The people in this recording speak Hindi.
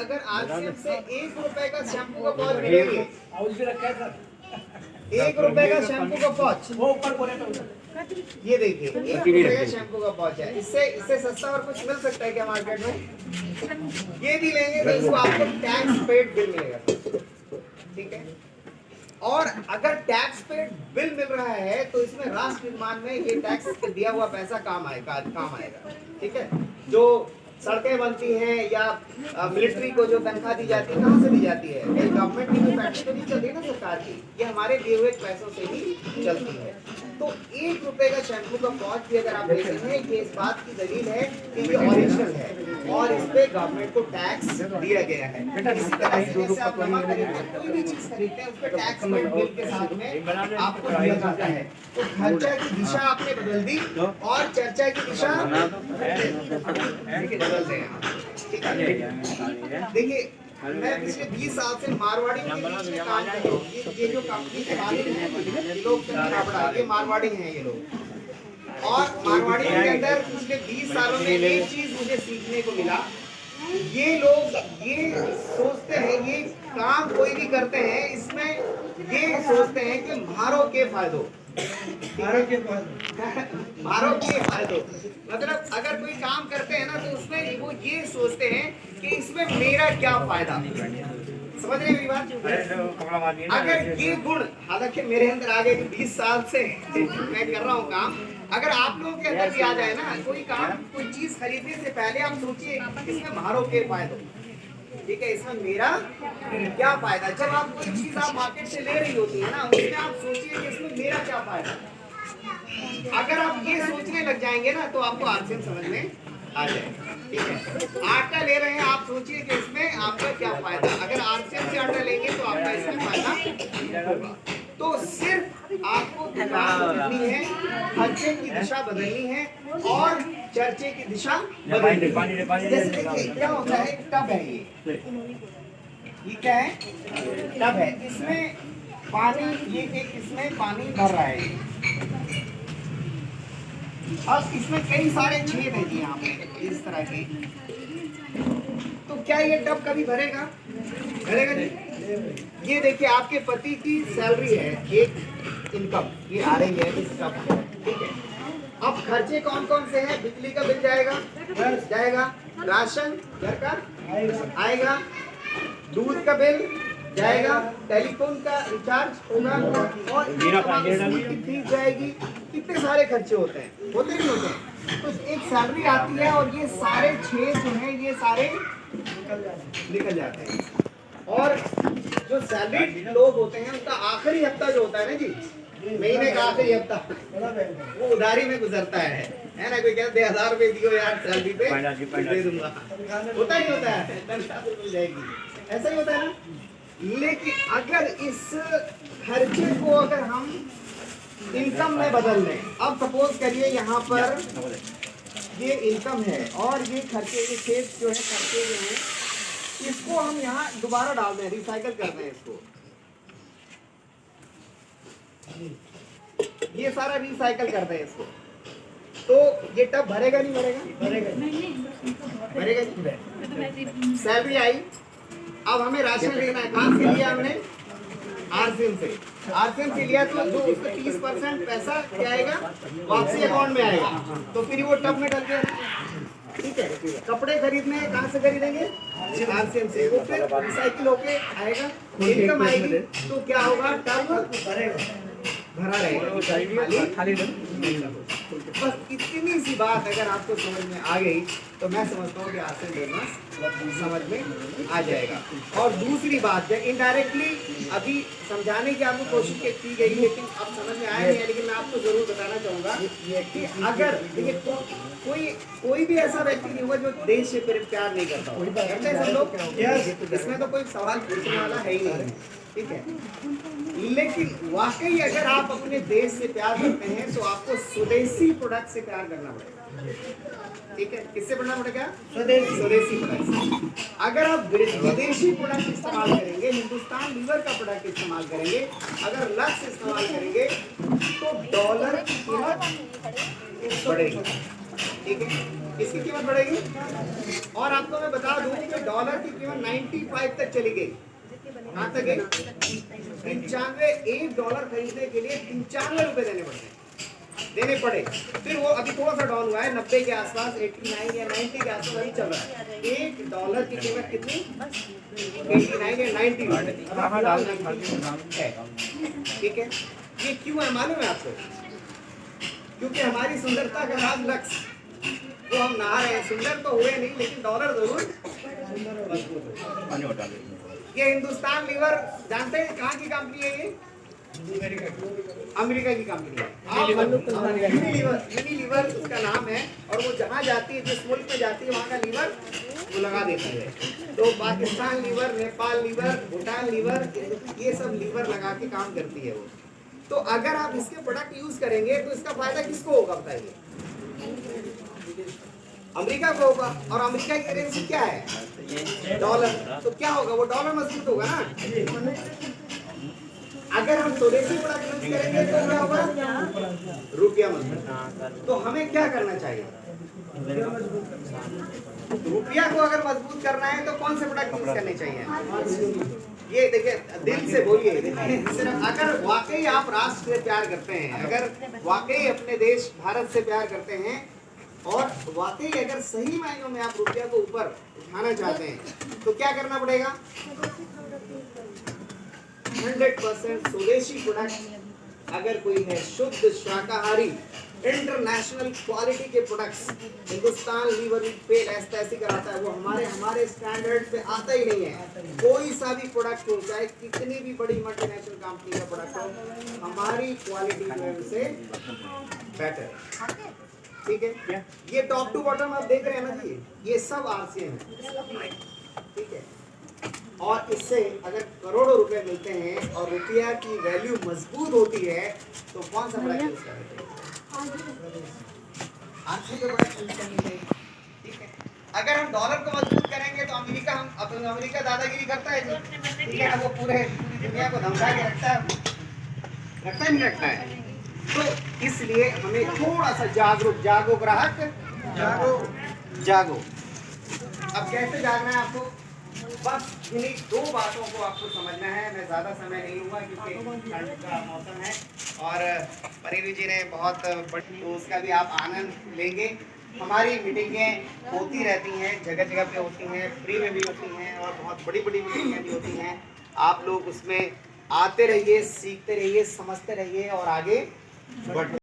अगर आरसीएम से 1 रुपए का शैम्पू का पाउच मिलेंगे, 1 रुपए का शैम्पू का पाउच, वो ऊपर बोले तो ये देखिए 1 रुपए का शैम्पू का पाउच है। इससे सस्ता और कुछ मिल सकता है क्या मार्केट में? ये भी लेंगे तो इसको आपको टैक्स पेड बिल मिलेगा, ठीक है। और अगर टैक्स पेड बिल मिल रहा है तो इसमें राष्ट्र निर्माण में ये टैक्स दिया हुआ पैसा काम आएगा, ठीक है। जो सड़कें बनती हैं या मिलिट्री को जो तनख्वाह दी जाती है, कहाँ से दी जाती है? गवर्नमेंट की जो फैक्ट्री तो नहीं चलती है ना सरकार की, ये हमारे दिए हुए पैसों से ही चलती है। तो 1 रुपए का शैम्पू का पाउच भी अगर आप लेते हैं, ये इस बात की दलील है कि ये ओरिजिनल है और इस पे गवर्नमेंट को टैक्स दिया गया है। इसी तरह से जैसे आप नमक खरीदते हैं, कोई भी चीज खरीदते हैं, उस पे टैक्स बिल के साथ में आपको दिया जाता है। तो खर्चा की दिशा आपने बदल दी और चर्चा की दिशा बदल रहे हैं, ठीक है। देखिए मैं पिछले 20 साल से मारवाड़ी के बीच में काम कर रहा हूँ। ये जो कंपनी के मालिक हैं, लोग ये मारवाड़ी हैं ये लोग। और मारवाड़ी के अंदर पिछले 20 सालों में एक चीज मुझे सीखने को मिला, ये लोग ये सोचते हैं, ये काम कोई भी करते हैं, इसमें ये सोचते हैं कि मारो के फायदो, मारो के फायदो, मतलब अगर कोई काम करते हैं ना तो उसमें वो ये सोचते हैं कि इसमें मेरा क्या फायदा। समझ रहे मेरी बात? अगर ये गुण हालांकि मेरे अंदर आ गए, 20 साल से मैं कर रहा हूँ काम, अगर आप लोगों के अंदर भी आ जाए ना, कोई काम कोई चीज खरीदने से पहले आप सोचिए इसमें मारो के फायदो, ठीक है, इसमें मेरा क्या फायदा। जब आप कोई चीज आप मार्केट से ले रही होती है ना, उसमें आप सोचिए कि इसमें मेरा क्या फायदा। अगर आप ये सोचने लग जाएंगे ना तो आपको आरसीएम समझ में आ जाएगा, ठीक है। आटा ले रहे हैं, आप सोचिए कि इसमें आपका क्या फायदा। अगर आरसीएम से आटा लेंगे तो आपका इसमें फायदा होगा। तो सिर्फ आपको दिशा बदलनी है, खर्चे की दिशा बदलनी है और चर्चे की दिशा बदलनी है। जैसे देखिए क्या होता है, टब है ये क्या है? टब है, इसमें पानी, ये इसमें पानी भर रहा है। अब इसमें कई सारे छेद हैं जी यहाँ पे इस तरह के, तो क्या ये टब कभी भरेगा? भरेगा नहीं। ये देखिए आपके पति की सैलरी है, एक इनकम ये आ रही है इस टब, ठीक है। अब खर्चे कौन कौन से हैं? बिजली का बिल जाएगा, राशन घर का आएगा, दूध का बिल जाएगा, टेलीफोन का रिचार्ज होगा और की फीस जाएगी। कितने सारे खर्चे होते हैं, होते नहीं होते हैं? तो एक सैलरी आती है और ये सारे छेद जो हैं ये सारे निकल जाते हैं। और जो सैलरी लोग होते हैं उनका आखिरी हफ्ता जो होता है ना जी, महीने का आखिरी हफ्ता, वो उधारी में गुजरता है ना। कोई कहते 1000 रुपए दियो यार सैलरी पे दे दूंगा, होता ही होता है, मिल जाएगी, ऐसा ही होता है ना। लेकिन अगर इस खर्चे को अगर हम इनकम में बदल लें, अब सपोज करिए यहाँ पर ये इनकम है और ये खर्चे, ये खेत जो है, खर्चे जो है, इसको हम यहाँ दोबारा डाल दें, रिसाइकल कर दें इसको, ये सारा रिसाइकल कर दें इसको, तो ये टब भरेगा नहीं भरेगा? भरेगा नहीं। सैलरी आई, अब हमें राशन लेना है, कहाँ से लिया हमने? आरसीएम से लिया, तो जो उसका 30% पैसा क्या आएगा? वापसी अकाउंट में आएगा, तो फिर वो टब में डल गया, ठीक है। कपड़े खरीदने कहाँ से खरीदेंगे? आरसीएम से, वो फिर रिसाइकिल होके आएगा, इनकम आएगी, तो क्या होगा? टब भरा रहेगा, खाली बस इतनी सी बात अगर आपको समझ में आ गई तो मैं समझता हूँ कि आरसीएम लेना समझ में आ जाएगा। और दूसरी बात है, इनडायरेक्टली अभी समझाने की आपको कोशिश की गई, लेकिन अब समझ में आया नहीं है, लेकिन मैं आपको जरूर बताना चाहूँगा कि अगर देखिए कोई भी ऐसा व्यक्ति नहीं होगा जो देश से प्यार नहीं करता होगा, सब लोग, इसमें तो कोई सवाल पूछने वाला है ही नहीं, ठीक है। लेकिन वाकई अगर आप अपने देश से प्यार करते हैं तो आपको स्वदेशी प्रोडक्ट से प्यार करना पड़ेगा, ठीक है। किससे बढ़ना पड़ेगा? स्वदेशी प्रोडक्ट। अगर आप विदेशी प्रोडक्ट इस्तेमाल करेंगे, हिंदुस्तान लीवर का प्रोडक्ट इस्तेमाल करेंगे, अगर लक्ष्य इस्तेमाल करेंगे तो डॉलर की कीमत बढ़ेगी, ठीक है। इसकी कीमत बढ़ेगी। और आपको मैं बता दूं कि डॉलर की कीमत 95 तक चली गई। कहाँ तक गई? 95। $1 खरीदने के लिए 95 रुपए देने पड़े। फिर वो अभी थोड़ा सा डाउन हुआ है, 90 के आसपास, 89 या 90 के आसपास अभी चल रहा है। $1 की कीमत कितनी? 89 या 90 है। ठीक है, ये क्यों है मालूम है आपको? क्योंकि हमारी सुंदरता का राज लक्ष्य, वो हम नहा रहे हैं, सुंदर तो हुए नहीं लेकिन डॉलर जरूर मजबूत हो। ये हिंदुस्तान लीवर जानते हैं कहाँ की कंपनी है? ये अमेरिका की कंपनी है। यूनिलीवर उसका नाम है, और वो जहाँ जाती है, जिस मुल्क में जाती है, वहाँ का लीवर वो लगा देती है। तो Pakistan lever, Nepal lever, Bhutan lever, ये सब लीवर लगा के काम करती है वो। तो अगर आप इसके प्रोडक्ट यूज करेंगे तो इसका फायदा किसको होगा बताइए? अमेरिका को होगा। और अमेरिका की करेंसी क्या है? डॉलर। तो क्या होगा? वो डॉलर मजबूत होगा ना। अगर हम स्वदेशी प्रोडक्ट यूज करेंगे तो क्या होगा? रुपया मजबूत। तो हमें क्या करना चाहिए? रुपया को अगर मजबूत करना है तो कौन से प्रोडक्ट यूज करने चाहिए? ये देखिए, दिल से बोलिए। सिर्फ अगर वाकई आप राष्ट्र से प्यार करते हैं, अगर वाकई अपने देश भारत से प्यार करते हैं, और वाकई अगर सही मायनों में आप रुपया को ऊपर उठाना चाहते हैं, तो क्या करना पड़ेगा? 100% स्वदेशी प्रोडक्ट अगर कोई है, शुद्ध शाकाहारी इंटरनेशनल क्वालिटी के प्रोडक्ट्स, हिंदुस्तान लीवर पेट ऐसी कराता है, वो हमारे स्टैंडर्ड पे आता ही नहीं है। कोई सा भी प्रोडक्ट हो, चाहे कितनी भी बड़ी मल्टीनेशनल कंपनी का प्रोडक्ट हो, हमारी क्वालिटी जो है उसे बेटर है। ठीक है, ये टॉप टू बॉटम आप देख रहे हैं ना जी, ये सब RCM है। ठीक है, और इससे अगर करोड़ों रुपए मिलते हैं और रुपया की वैल्यू मजबूत होती है, तो कौन सा प्रोडक्ट यूज करना चाहिए? ठीक है, अगर हम डॉलर को मजबूत करेंगे तो अमेरिका दादागिरी करता है जी। ठीक है, वो पूरी दुनिया को धमका के रखता है नहीं रखता है। तो इसलिए हमें थोड़ा सा जागो ग्राहक, जागो। अब कैसे जागना है आपको? बस इन्हीं 2 बातों को आपको समझना है। मैं ज़्यादा समय नहीं लूँगा क्योंकि ठंड का मौसम है, और परिवी जी ने बहुत बड़ी, तो उसका भी आप आनंद लेंगे। हमारी मीटिंगें होती रहती हैं, जगह जगह पे होती हैं, फ्री में भी होती हैं, और बहुत बड़ी बड़ी मीटिंगें भी होती हैं। आप लोग उसमें आते रहिए, सीखते रहिए, समझते रहिए और आगे बढ़ते